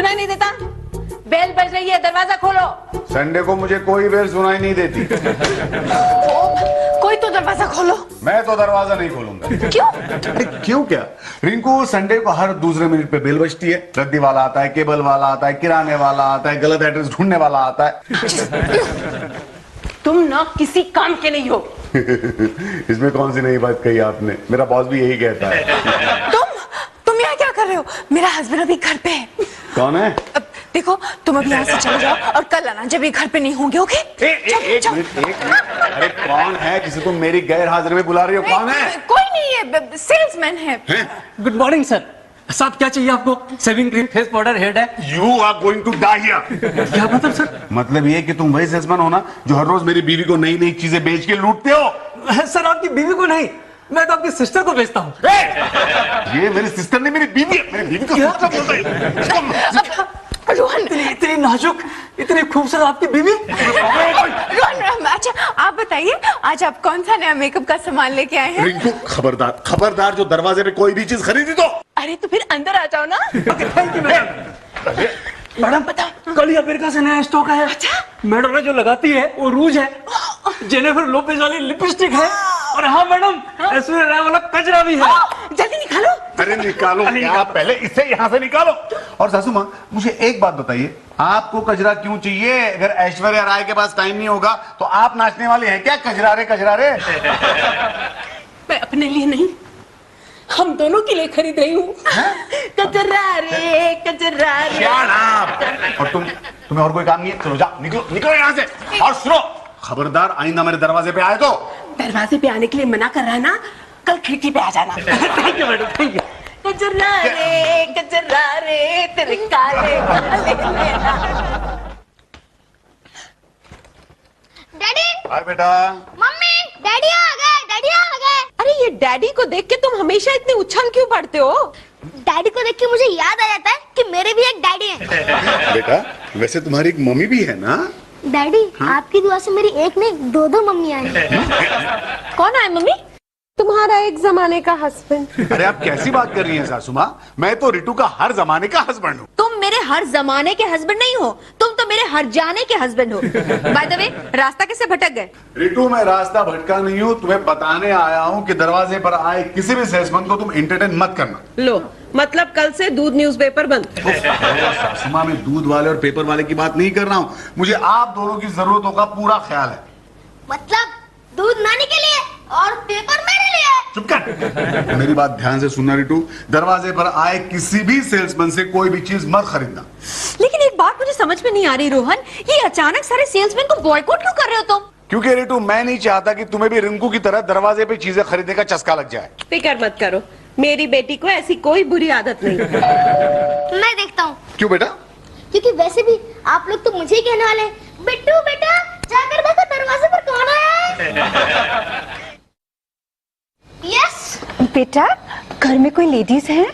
सुनाई नहीं देता? बेल बज रही है, दरवाजा खोलो। संडे को मुझे कोई बेल सुनाई नहीं देती। कोई तो दरवाजा खोलो। मैं तो दरवाजा नहीं खोलूंगा। क्यों? अरे क्यों क्या? रिंकू, संडे को हर दूसरे मिनट पे बेल बजती है। रद्दी वाला आता है, केबल वाला आता है, किराने वाला आता है, गलत एड्रेस ढूंढने वाला आता है। तुम ना किसी काम के नहीं हो। इसमें कौन सी नई बात कही आपने? मेरा बॉस भी यही कहता है। तुम यहाँ क्या कर रहे हो? मेरा हस्बैंड अभी घर पे है। कौन है? देखो, तुम अभी यहाँ से चले जाओ और कल आना जब ये घर पे नहीं होंगे। ओके? एक मिनट। अरे कौन है जिसे तुम मेरी गैर हाजिर में बुला रही हो? कौन है? कोई नहीं है, सेल्समैन है। Good morning sir. साहब क्या चाहिए आपको? Shaving cream, face powder, hair dye. You are going to die here. क्या मतलब सर? मतलब ये कि तुम वही सेल्समैन हो ना जो हर रोज मेरी बीवी को नई नई चीजें बेच के लूटते हो? सर आपकी बीवी को नहीं, मैं तो आपकी सिस्टर को बेचता हूँ। ये मेरी सिस्टर नहीं, मेरी बीवी है। मेरी बीवी को सिस्टर बोलता है। रोहन, इतनी नाजुक, इतनी खूबसूरत आपकी बीवी। रोहन, अच्छा आप बताइए, आज आप कौन सा नया मेकअप का सामान लेके आए हैं? रिंकू, खबरदार खबरदार, जो दरवाजे पे कोई भी चीज खरीदी तो। अरे तो फिर अंदर आ जाओ ना। Thank you madam. मैडम बताओ, कल ही अमेरिका से नया स्टॉक आया। अच्छा? मैडम ने जो लगाती है वो रूज है, जेनिफर लोपेज वाली लिपस्टिक है, और हाँ मैडम, ऐश्वर्या राय वाला कजरा भी है। जल्दी निकालो। अरे निकालो, आप पहले इसे यहाँ से निकालो। और सासू माँ, मुझे एक बात बताइए, आपको कजरा क्यों चाहिए? अगर ऐश्वर्या राय के पास टाइम नहीं होगा तो आप नाचने वाले हैं क्या? कजरारे कजरारे। मैं अपने लिए नहीं, हम दोनों के लिए खरीद रही हूँ। कजरारे कजरारे। और तुम्हें और कोई काम नहीं है? चलो जाओ, निकलो निकलो यहाँ से। और सुनो, खबरदार आइंदा मेरे दरवाजे पे आए तो। दरवाजे पे आने के लिए मना कर रहा है ना, कल खिड़की पे आ जाना। Thank you madam, thank you. कजरारे कजरारे तेरे काले काले नैना। डैडी, हाय बेटा। मम्मी, डैडी आ गए, डैडी आ गए। अरे ये डैडी को देख के तुम हमेशा इतने उछल क्यों पड़ते हो? डैडी को देख के मुझे याद आ जाता है कि मेरे भी एक डैडी हैं। बेटा, वैसे तुम्हारी एक मम्मी भी है ना? डैडी, आपकी दुआ से मेरी एक नहीं दो मम्मी आई। कौन आए मम्मी? तुम्हारा एक जमाने का हस्बैंड। अरे आप कैसी बात कर रही हैं सासू माँ? मैं तो रिटू का हर जमाने का हस्बैंड हूँ। तुम मेरे हर जमाने के हस्बैंड नहीं हो, तुम तो मेरे हर जाने के हस्बैंड हो। बाय द वे, रास्ता कैसे भटक गए? रिटू, मैं रास्ता भटका नहीं हूँ, तुम्हें बताने आया हूँ कि दरवाजे पर आए किसी भी सेल्समैन को तुम एंटरटेन मत करना। लो, मतलब कल से दूध न्यूज़पेपर बंद। सासू माँ, मैं दूध वाले और पेपर वाले की बात नहीं कर रहा हूँ। मुझे आप दोनों की जरूरतों का पूरा ख्याल है। मतलब दूध नानी के लिए और पेपर मेरे लिए। चुप कर। मेरी बात ध्यान से सुनना रिटू, दरवाजे पर आए किसी भी सेल्समैन से कोई भी चीज मत खरीदना। लेकिन एक बात मुझे समझ में नहीं आ रही रोहन, ये अचानक सारे सेल्समैन को बॉयकॉट क्यों कर रहे हो तुम? क्योंकि रिटू, मैं नहीं चाहता कि तुम्हें भी रिंकू की तरह दरवाजे पे चीजें खरीदने का चस्का लग जाए। फिक्र मत करो, मेरी बेटी को ऐसी कोई बुरी आदत नहीं। मैं देखता हूँ। क्यों बेटा? क्योंकि वैसे भी आप लोग तो मुझे ही कहने वाले, बिट्टू बेटा जाकर देखो दरवाजे पर कौन आया है। यस बेटा, घर में कोई लेडीज है?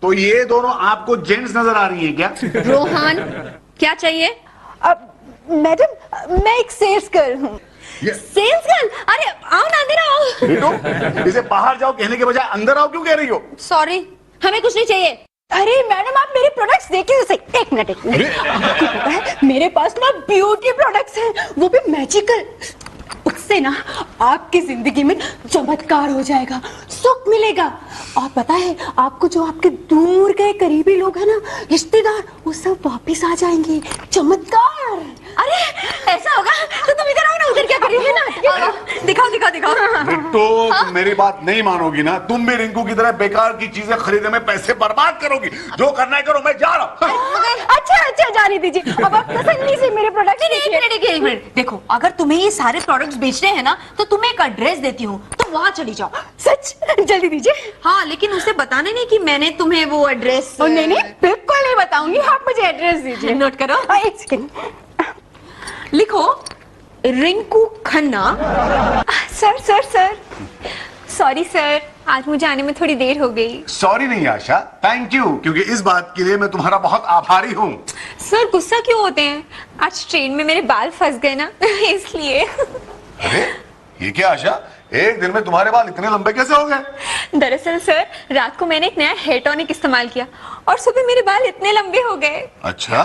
तो ये दोनों आपको जेंट्स नजर आ रही हैं क्या? रोहन, क्या चाहिए? मैडम, मैं एक सेल्स गर्ल हूँ। Sales girl? अरे आओ ना, अंदर आओ। रिटू, इसे बाहर जाओ कहने के बजाय अंदर आओ क्यों कह रही हो? सॉरी, हमें कुछ नहीं चाहिए। अरे मैडम, आप मेरे प्रोडक्ट्स देखिए तो सही। एक मिनट। आपको पता है मेरे पास ना ब्यूटी प्रोडक्ट्स हैं, वो भी मैजिकल। उससे ना आपकी जिंदगी में चमत्कार हो जाएगा, सुख मिलेगा। और पता है आपको, जो आपके दूर गए करीबी लोग हैं ना, रिश्तेदार, वो सब वापस आ जाएंगे। चमत्कार। अरे ऐसा होगा तो तुम इधर आओ ना, उधर क्या करोगे ना? दिखाओ दिखाओ दिखाओ। बिट्टू, तुम मेरी बात नहीं मानोगी ना। तुम भी रिंकू की तरह बेकार की चीजें खरीदने में पैसे बर्बाद करोगी। जो करना है करो, मैं जा रहा हूँ। अच्छा जाने दीजिए, अब आप तसल्ली से मेरे प्रोडक्ट एक मिनट देखो, अगर तुम्हें ये सारे प्रोडक्ट्स बेचने हैं ना, तो तुम्हें एक एड्रेस देती हूँ, तुम वहाँ चली जाओ। सच? जल्दी दीजिए। हाँ, लेकिन उसे बताने नहीं कि मैंने तुम्हें वो एड्रेस। नहीं, बिल्कुल नहीं बताऊंगी। आप मुझे एड्रेस दीजिए। नोट करो। एक सेकंड। लिखो, Rinku Khanna. Sir sorry sir, आज मुझे आने में थोड़ी देर हो गई। सॉरी नहीं आशा, थैंक यू, क्योंकि इस बात के लिए मैं तुम्हारा बहुत आभारी हूँ। सर गुस्सा क्यों होते हैं? आज ट्रेन में मेरे बाल फंस गए ना, इसलिए। अरे ये क्या आशा, एक दिन में तुम्हारे बाल इतने लंबे कैसे हो गए? दरअसल सर, रात को मैंने एक नया हेयर टॉनिक इस्तेमाल किया और सुबह मेरे बाल इतने लंबे हो गए। अच्छा,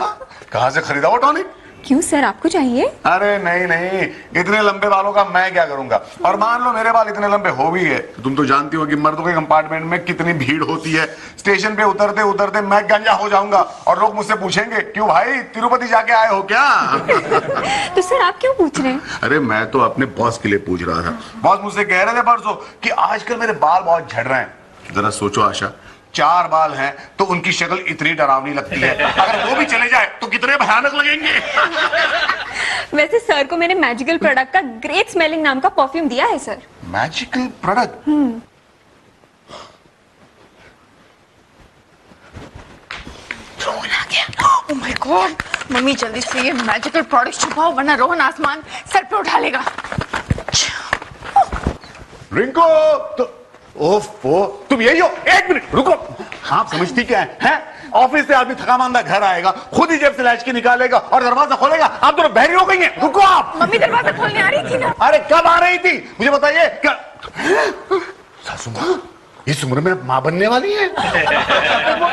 कहाँ से खरीदा वो टॉनिक? क्यों सर, आपको चाहिए? अरे नहीं नहीं, इतने लंबे बालों का मैं क्या करूंगा। और मान लो मेरे बाल इतने लंबे हो भी है, तुम तो जानती हो कि मर्दों के कंपार्टमेंट में कितनी भीड़ होती है। स्टेशन पे उतरते उतरते मैं गंजा हो जाऊंगा और लोग मुझसे पूछेंगे, क्यों भाई तिरुपति जाके आए हो क्या? तो सर आप क्यों पूछ रहे हैं? अरे मैं तो अपने बॉस के लिए पूछ रहा था। बॉस मुझसे कह रहे थे परसों कि आजकल मेरे बाल बहुत झड़ रहे हैं। जरा सोचो आशा, 4 बाल हैं तो उनकी शक्ल इतनी डरावनी लगती है, अगर वो भी चले जाए तो कितने भयानक लगेंगे। वैसे सर को मैंने मैजिकल प्रोडक्ट का ग्रेट स्मेलिंग नाम का परफ्यूम दिया है सर। Magical product? रोहन आ गया। ओह माय गॉड, मम्मी जल्दी से ये मैजिकल प्रोडक्ट छुपाओ वरना रोहन आसमान सर पे उठा लेगा। रिंको, तो ओफो, तुम यही हो? 1 मिनट रुको। आप समझती क्या है? ऑफिस से आदमी थका मांदा घर आएगा, खुद ही जेब से लैच के निकालेगा और दरवाजा खोलेगा। आप दोनों बहरी हो गई हैं। रुको आप। मम्मी दरवाजा खोलने आ रही थी ना। अरे कब आ रही थी मुझे बताइए। सासू माँ इस उम्र में माँ बनने वाली है?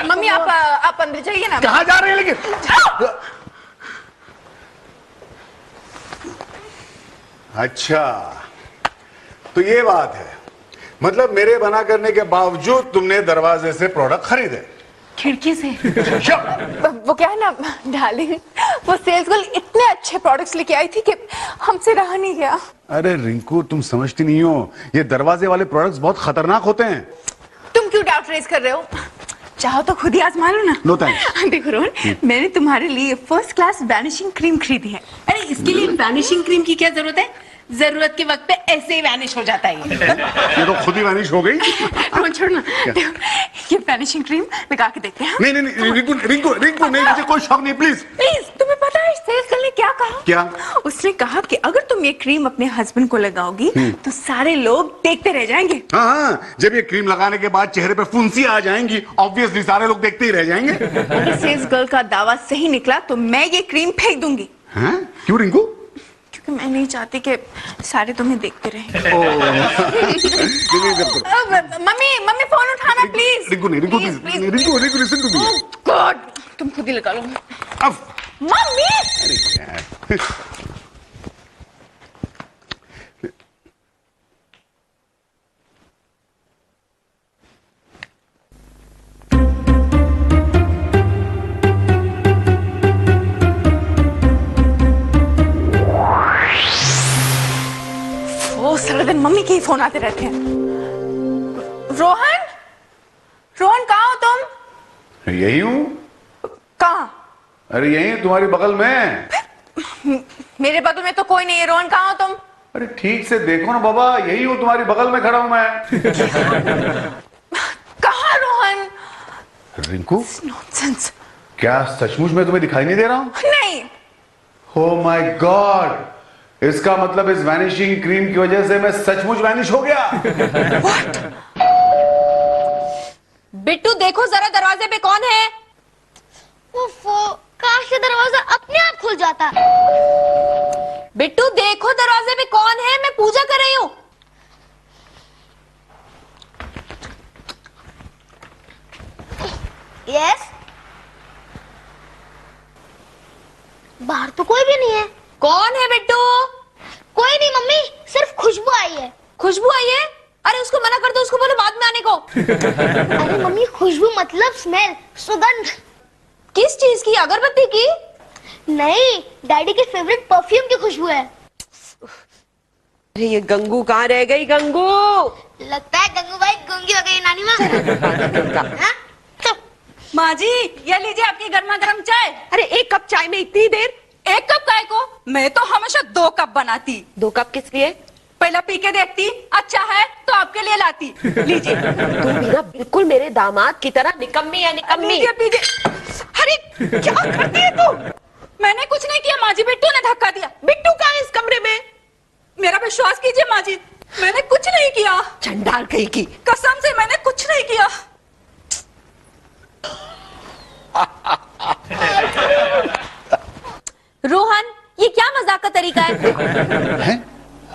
मम्मी आप अंदर जाइए ना। कहाँ जा रहे हैं लेकिन? अच्छा, तो ये बात है, मतलब मेरे मना करने के बावजूद तुमने दरवाजे से प्रोडक्ट खरीदे? खिड़की से। वो क्या है ना डार्लिंग, वो सेल्स गर्ल इतने अच्छे प्रोडक्ट्स लेके आई थी कि हमसे रहा नहीं गया। अरे रिंकू, तुम समझती नहीं हो, ये दरवाजे वाले प्रोडक्ट्स बहुत खतरनाक होते हैं। तुम क्यों डाउट रेज कर रहे हो? चाहो तो खुद ही आजमा लो ना। No thanks. देखो रोहन, मैंने तुम्हारे लिए फर्स्ट क्लास वैनिशिंग क्रीम खरीदी है। अरे इसके लिए वैनिशिंग क्रीम की क्या जरूरत है? जरूरत के वक्त पे ऐसे ही वैनिश हो जाता है। ये तो खुद ही वैनिश हो गई। रोहन छोड़ ना, ये वैनिशिंग क्रीम लगा के देखते हैं। नहीं नहीं नहीं, रिंकू रिंकू रिंकू नहीं, मुझे कोई शौक नहीं, प्लीज प्लीज। तुम्हें पता है सेल्स गर्ल ने क्या कहा? क्या? उसने कहा कि अगर तुम ये क्रीम अपने हस्बैंड को लगाओगी तो सारे लोग देखते रह जाएंगे। हाँ, जब ये क्रीम लगाने के बाद चेहरे पे फुंसी आ जाएंगी, ऑब्वियसली सारे लोग देखते ही रह जाएंगे। अगर सेल्स गर्ल का दावा सही निकला तो मैं ये क्रीम फेंक दूंगी। हाँ? क्यों रिंकू? क्योंकि मैं नहीं चाहती कि सारे तुम्हें देखते रहें। मम्मी मम्मी फोन उठाना प्लीज। रिंकू नहीं, Rinku please, Rinku Rinku listen to me. God, तुम खुद ही लगा लो। अब मम्मी सारा दिन मम्मी के ही फोन आते रहते हैं। रोहन, रोहन कहाँ हो तुम? यही हूँ। कहाँ? अरे यही तुम्हारी बगल में। मेरे बगल में तो कोई नहीं है। रोहन कहाँ हो तुम? अरे ठीक से देखो ना बाबा, यही हूँ, तुम्हारी बगल में खड़ा हूँ मैं। कहाँ रोहन? रिंकू, नॉनसेंस। क्या सचमुच में तुम्हें दिखाई नहीं दे रहा हूँ? नहीं। ओह माय गॉड, इसका मतलब इस वैनिशिंग क्रीम की वजह से मैं सचमुच वैनिश हो गया। बिट्टू देखो जरा दरवाजे पे कौन है? उफ़ो, काश ये दरवाजा अपने आप खुल जाता। बिट्टू देखो दरवाजे पे कौन है, मैं पूजा कर रही हूँ। यस। बाहर तो कोई भी नहीं है। कौन है बिट्टू? कोई नहीं मम्मी, सिर्फ खुशबू आई है। खुशबू आई है? अरे उसको मना कर दो, उसको बोलो बाद में आने को। अरे मम्मी, खुशबू मतलब स्मेल, सुगंध। किस चीज की? अगरबत्ती की? नहीं, डैडी के फेवरेट परफ्यूम की खुशबू है। अरे ये गंगू कहाँ रह गई? गंगू, लगता है गंगू भाई गूंगी हो गई नानी माँ। हाँ? तो माँ जी, ये लीजिए आपकी गर्मा गर्म चाय। अरे 1 कप चाय में इतनी देर? 1 कप काय को? मैं तो हमेशा 2 कप बनाती। 2 कप किस लिए? पहला पी के देखती, अच्छा है तो आपके लिए लाती। लीजिए। तुम भी ना बिल्कुल मेरे दामाद की तरह निकम्मी है, निकम्मी। लीजिए पीजिए। अरे क्या करती है तू? मैंने कुछ नहीं किया माँ जी, बिट्टू ने धक्का दिया। बिट्टू कहाँ है इस कमरे में? मेरा विश्वास कीजिए माँ जी, मैंने कुछ नहीं किया। चंडाल कहीं की। कसम से मैंने कुछ नहीं किया। रोहन, ये क्या मजाक का तरीका है? हैं?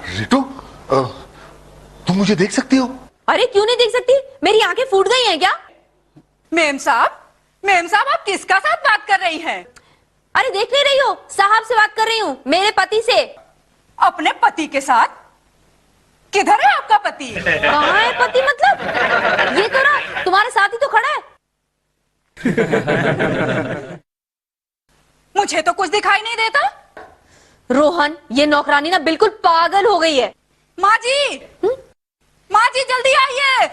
रितु, तुम मुझे देख सकती हो? अरे क्यों नहीं देख सकती? मेरी आंखें फूट गई हैं क्या? मेम साहब आप किसका साथ बात कर रही हैं? अरे देख नहीं रही हो? साहब से बात कर रही हूँ, मेरे पति से। अपने पति के साथ? किधर है आपका पति? कहाँ है पति मतलब? ये तो ना तुम्हारे साथ ही तो खड़ा है। मुझे तो कुछ दिखाई नहीं देता। रोहन, ये नौकरानी ना बिल्कुल पागल हो गई है। माँ जी जल्दी आइए।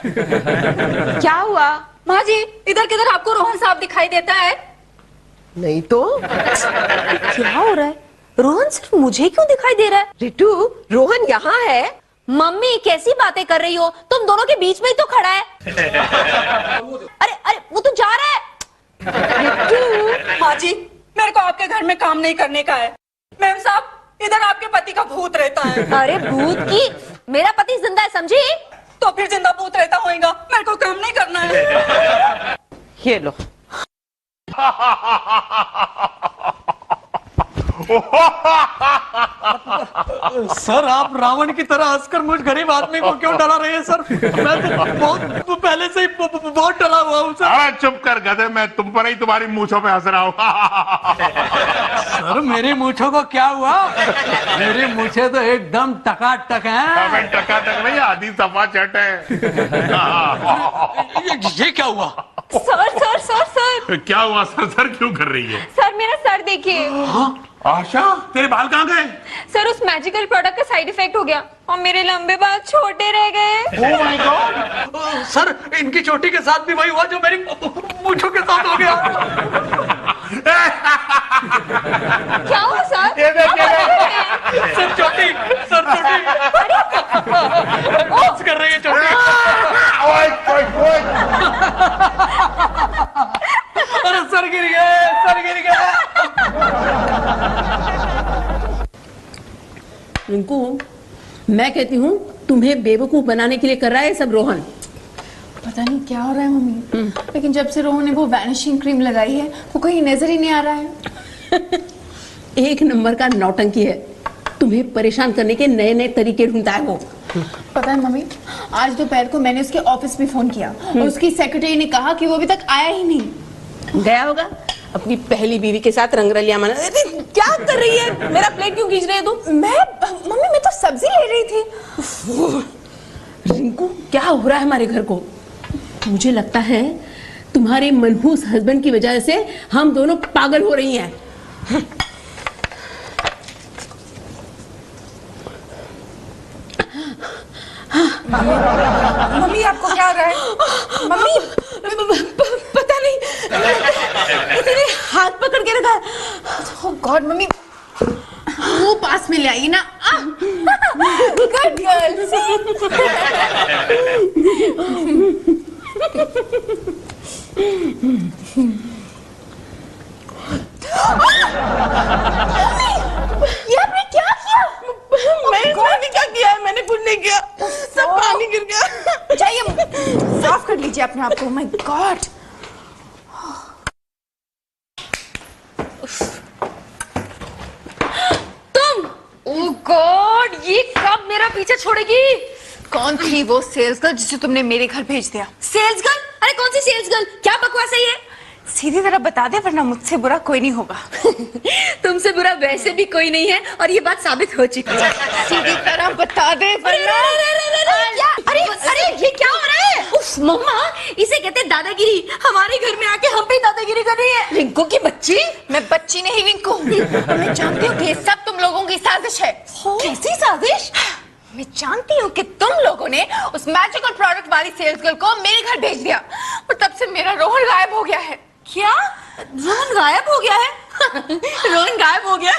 क्या हुआ? माँ जी इधर किधर आपको रोहन साहब दिखाई देता है? नहीं तो। क्या हो रहा है? रोहन सिर्फ मुझे क्यों दिखाई दे रहा है? रितु, रोहन यहाँ है। मम्मी कैसी बातें कर रही हो? तुम दोनों के बीच में ही तो खड़ा है। अरे वो तो जा रहा है। माँ जी मेरे को आपके घर में काम नहीं करने का है। मैम साहब इधर आपके पति का भूत रहता है। अरे भूत की, मेरा पति जिंदा है, समझी? तो फिर जिंदा भूत रहता होगा, मेरे को काम नहीं करना है। ये लो। सर आप रावण की तरह हंसकर मुझ गरीब आदमी को क्यों डरा रहे हैं सर? मैं तो बहुत पहले से ही बहुत डरा हुआ हूँ सर। अरे चुप कर गधे, मैं तुम पर ही तुम्हारी मूंछों पे हंस रहा हूँ। सर मेरी मूंछों को क्या हुआ? मेरी मूंछें तो एकदम टकाटक हैं। टका नहीं, आधी सफा चट है। ये क्या हुआ? सर क्या हुआ? सर क्यों कर रही है? सर मेरा सर देखिए। आशा तेरे बाल कहाँ गए? सर उस मैजिकल प्रोडक्ट का साइड इफेक्ट हो गया और मेरे लंबे बाल छोटे रह गए। Oh my God! सर इनकी चोटी के साथ भी वही हुआ जो मेरी मूंछों के साथ हो गया। क्या हुआ सर? ये देखिए। सर चोटी डांस कर रही है चोटी। अरे सर गिर गए। रिंकू, मैं कहती हूँ तुम्हें बेवकूफ बनाने के लिए कर रहा है सब रोहन। पता नहीं क्या हो रहा है मम्मी, लेकिन जब से रोहन ने वो वैनिशिंग क्रीम लगाई है वो कहीं नजर ही नहीं आ रहा है। एक नंबर का नौटंकी है, तुम्हें परेशान करने के नए नए तरीके ढूंढता है वो। पता है मम्मी, आज दोपहर को मैंने उसके ऑफिस में फोन किया और उसकी सेक्रेटरी ने कहा कि वो अभी तक आया ही नहीं। गया होगा अपनी पहली बीवी के साथ रंगरलिया मना। क्या कर रही है? मेरा प्लेट क्यों खींच रही है तू? मम्मी मैं तो सब्जी ले रही थी। रिंकू क्या हो रहा है हमारे घर को? मुझे लगता है तुम्हारे मनहूस हस्बैंड की वजह से हम दोनों पागल हो रही हैं। मम्मी आपको क्या हो रहा है? मम्मी पता नहीं, इतने हाथ पकड़ के रखा। ओह गॉड मम्मी, वो पास में ले आइए ना। Good girl. ये आपने क्या किया? मैंने क्या किया है? मैंने कुछ नहीं किया, सब पानी गिर गया। जाइए साफ कर लीजिए अपने आप को। My God. तुम, ओह गॉड, ये कब मेरा पीछे छोड़ेगी? कौन थी वो सेल्स गर्ल जिसे तुमने मेरे घर भेज दिया? Sales girl? अरे कौन सी सेल्स गर्ल? क्या बकवास है ये? सीधी तरह बता दे वरना मुझसे बुरा कोई नहीं होगा। तुमसे बुरा वैसे भी कोई नहीं है और ये बात साबित हो चुकी है। सीधी तरह बता दे वरना। अरे ये क्या हो रहा है? उफ मम्मा, इसे कहते हैं दादागिरी। हमारे घर में आके हम पे दादागिरी कर रही है। रिंकू की बच्ची? मैं बच्ची नहीं रिंकू। मैं जानती हूँ कि ये सब तुम लोगों की साजिश है। कैसी साजिश? मैं जानती हूँ कि तुम लोगों ने उस मैजिकल प्रोडक्ट वाली सेल्स गर्ल को मेरे घर भेज दिया और तब से मेरा रोहन गायब हो गया है। क्या? रोहन गायब हो गया है? रोहन गायब हो गया?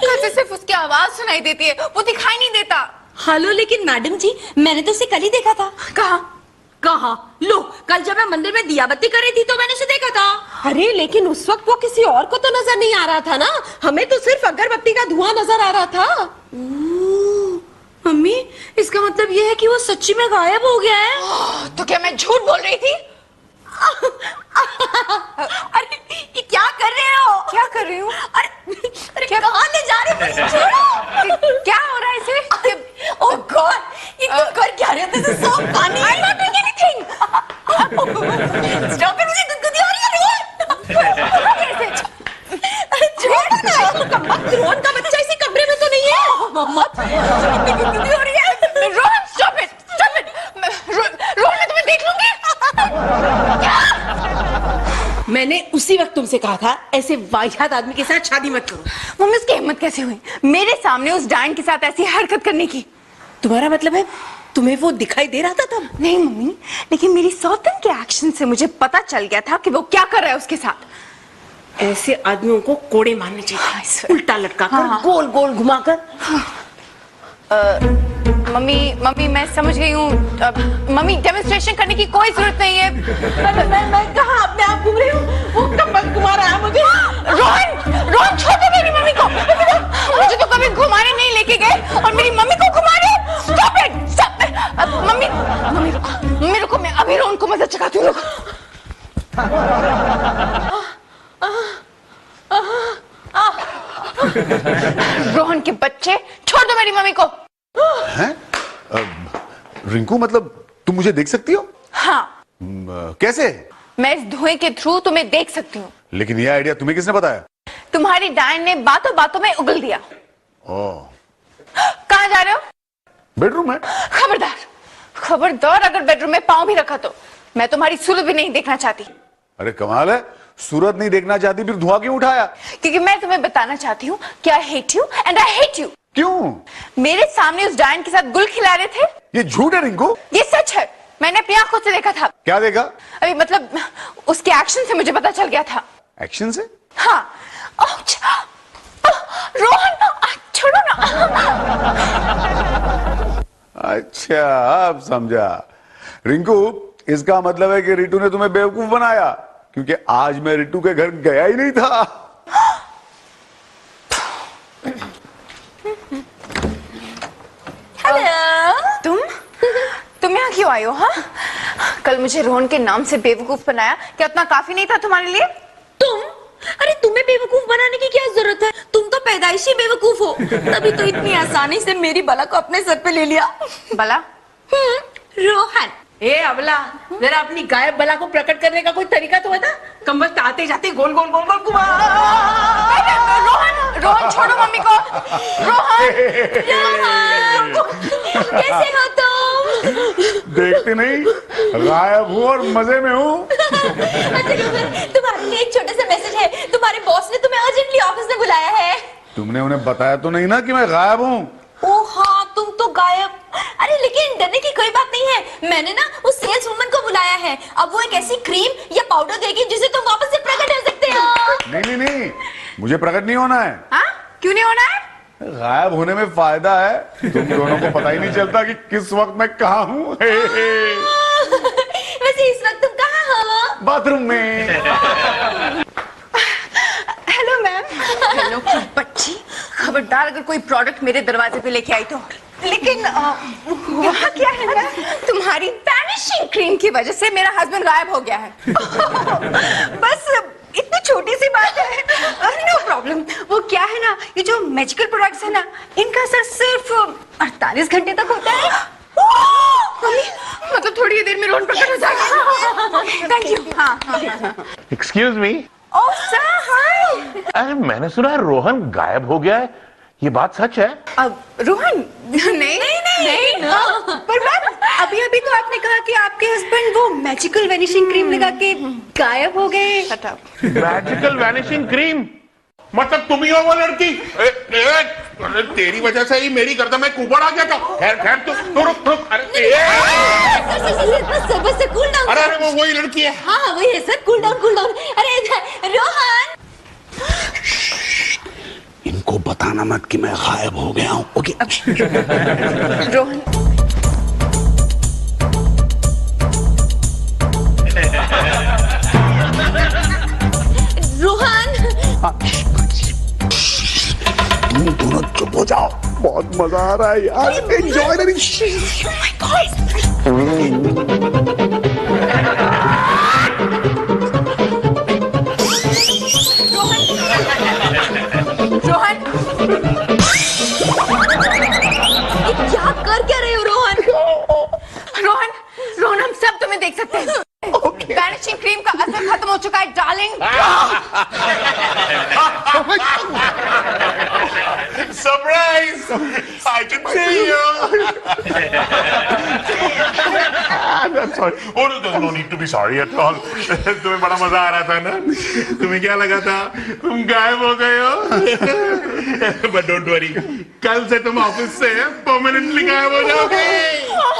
कल से सिर्फ उसकी आवाज सुनाई देती है, वो दिखाई नहीं देता। हेलो, लेकिन मैडम जी मैंने तो उसे कल ही देखा था। कहा? लो, कल जब मैं मंदिर में दिया बत्ती कर रही थी तो मैंने उसे देखा था। अरे लेकिन उस वक्त वो किसी और को तो नजर नहीं आ रहा था ना, हमें तो सिर्फ अगरबत्ती का धुआं नजर आ रहा था। मम्मी, इसका मतलब ये है कि वो सच्ची में गायब हो गया है। तो क्या मैं झूठ बोल रही थी? अरे ये क्या कर रहे हो? क्या कर रही हूँ? अरे कहाँ ले जा रहे हो? छोड़ो। क्या हो रहा है इसे? ओह गॉड, तुम कर क्या रहे हो? This is so funny. I'm not doing anything. Stop it, मुझे गुदगुदी हो रही है रोहन. अरे छोड़ो ना. रोहन का बच्चा इसी कमरे में तो नहीं है. मत. इतनी गुदगुदी हो रही है. Rohan stop it. रोहन मैं तुम्हें देख लूंगी. मैंने उसी वक्त तुमसे कहा था ऐसे वाहियात आदमी के साथ शादी मत करो. मम्मी उसकी हिम्मत कैसे हुई मेरे सामने उस डायन के साथ ऐसी हरकत करने की? तुम्हारा मतलब है तुम्हें वो दिखाई दे रहा था तब? नहीं मम्मी, लेकिन मेरी सौतन के एक्शन से मुझे पता चल गया था कि वो क्या कर रहा है उसके साथ. ऐसे आदमियों को कोड़े मारने चाहिए, उल्टा लटकाकर, हाँ. गोल गोल घुमाकर. मम्मी मैं समझ गई हूँ. मम्मी डेमोन्स्ट्रेशन करने की कोई जरूरत नहीं है. मैं कहाँ अपने आप घूम रही हूँ? वो कब घुमा रहा है मुझे? रोहन छोड़ दो मेरी मम्मी को. मुझे तो कभी घुमाने नहीं लेके गए और मेरी मम्मी को घुमा रहे. Stop it! मम्मी रुको, मैं अभी रोहन को मदद चखाती हूँ. रोहन के बच्चे, छोड़ दो मेरी मम्मी को. हैं? रिंकू मतलब तुम मुझे देख सकती हो? हाँ. कैसे? मैं इस धुएं के थ्रू तुम्हें देख सकती हूँ. लेकिन यह आइडिया तुम्हें किसने बताया? तुम्हारी डायन ने बातों बातों में उगल दिया. कहाँ जा रहे हो? बेडरूम में. खबरदार अगर बेडरूम में पाँव भी रखा तो मैं तुम्हारी सूरत भी नहीं देखना चाहती. अरे कमाल है, सूरत नहीं देखना चाहती फिर धुआं क्यों उठाया? क्योंकि मैं तुम्हें बताना चाहती हूँ कि I hate you and I hate you. क्यों? मेरे सामने उस डायन के साथ गुल खिला रहे थे. ये झूठ है रिंकू. ये सच है, मैंने अपनी आंखों से देखा था. क्या देखा? अभी मतलब उसके एक्शन से मुझे पता चल गया था. एक्शन से? हाँ. रोहन छोड़ो ना. अच्छा अब समझा. रिंकू इसका मतलब है कि रितु ने तुम्हें बेवकूफ बनाया, क्योंकि आज मैं रितु के घर गया ही नहीं था. हेलो. तुम यहाँ क्यों आई हो? हाँ, कल मुझे रोहन के नाम से बेवकूफ बनाया, क्या उतना काफी नहीं था तुम्हारे लिए? तुम? अरे तुम्हें बेवकूफ बनाने की क्या जरूरत है? तुम तो पैदाइशी बेवकूफ हो, तभी तो इतनी आसानी से मेरी बला को अपने सर पे ले लिया. बला? रोहन. ए अबला, जरा अपनी गायब बला को प्रकट करने का कोई तरीका तो बता. कम वक्त आते जाते गोल गोल गोल गोल घुमा. रोहन छोड़ो मम्मी को. रोहन कैसे हो तुम? देखते नहीं, गायब हूँ और मजे में हूँ. अच्छा रोहन, तुम्हारे लिए एक छोटा सा मैसेज है. तुम्हारे बॉस ने तुम्हें अर्जेंटली ऑफिस में बुलाया है. तुमने उन्हें बताया तो नहीं ना कि मैं गायब हूँ? ओह हाँ, तुम तो गायब. अरे लेकिन डरने की कोई बात नहीं है, मैंने ना उस सेल्स वुमन को बुलाया है. अब वो एक ऐसी क्रीम या पाउडर देगी जिसे तुम वापस से प्रकट हो सकते हो. नहीं, मुझे प्रकट नहीं होना है. हाँ? क्यों नहीं होना है? गायब होने में फायदा है, तुम दोनों को पता ही नहीं चलता कि किस वक्त मैं कहाँ हूँ. वैसे इस वक्त तुम कहाँ हो? बाथरूम में. Hello ma'am. हेलो बच्ची, खबरदार अगर कोई प्रोडक्ट मेरे दरवाजे पे लेके आई तो. लेकिन यहाँ क्या है मैम? तुम्हारी वैनिशिंग क्रीम की वजह से मेरा हस्बैंड गायब हो गया है. बस इतनी छोटी सी बात है. No problem. वो क्या है ना, ये जो मैजिकल प्रोडक्ट्स है ना, इनका असर सिर्फ 48 घंटे तक होता है. मतलब थोड़ी देर में रोहन प्रकट हो जाएगा. Thank you. हाँ. Excuse me. Oh sir, hi. अरे मैंने सुना है रोहन गायब हो गया है, ये बात सच है? अब रोहन नहीं. पर मैम अभी तो आपने कहा कि आपके हस्बैंड वो मैजिकल वैनिशिंग क्रीम लगा के गायब हो गए. Magical vanishing cream? मतलब तुम ही हो वो लड़की? अरे तेरी वजह से ही मेरी गर्दन में कुबड़ आ गया था. खैर तू रुक. अरे सर कूल डाउन. अरे वो वही लड़की है. हाँ वही है सर. Cool down. अरे रोहन, इनको बताना मत कि मैं गायब हो गया हूँ. ओके. रोहन तुम दोनों चुप हो जाओ, बहुत मजा आ रहा है यार. एंजॉय द रोहन, क्या कर क्या रहे हो रोहन? रोहन रोहन हम सब तुम्हें देख सकते हैं। वैनिशिंग क्रीम का असर खत्म हो चुका है darling. Surprise, I can see you. Sorry, no need to be sorry at all. तुम्हें बड़ा मजा आ रहा था ना? तुम्हें क्या लगा था तुम गायब हो गए हो? बट डोंट वरी, कल से तुम ऑफिस से परमानेंटली गायब हो जाओगे।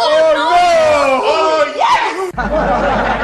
Oh no! Oh yes!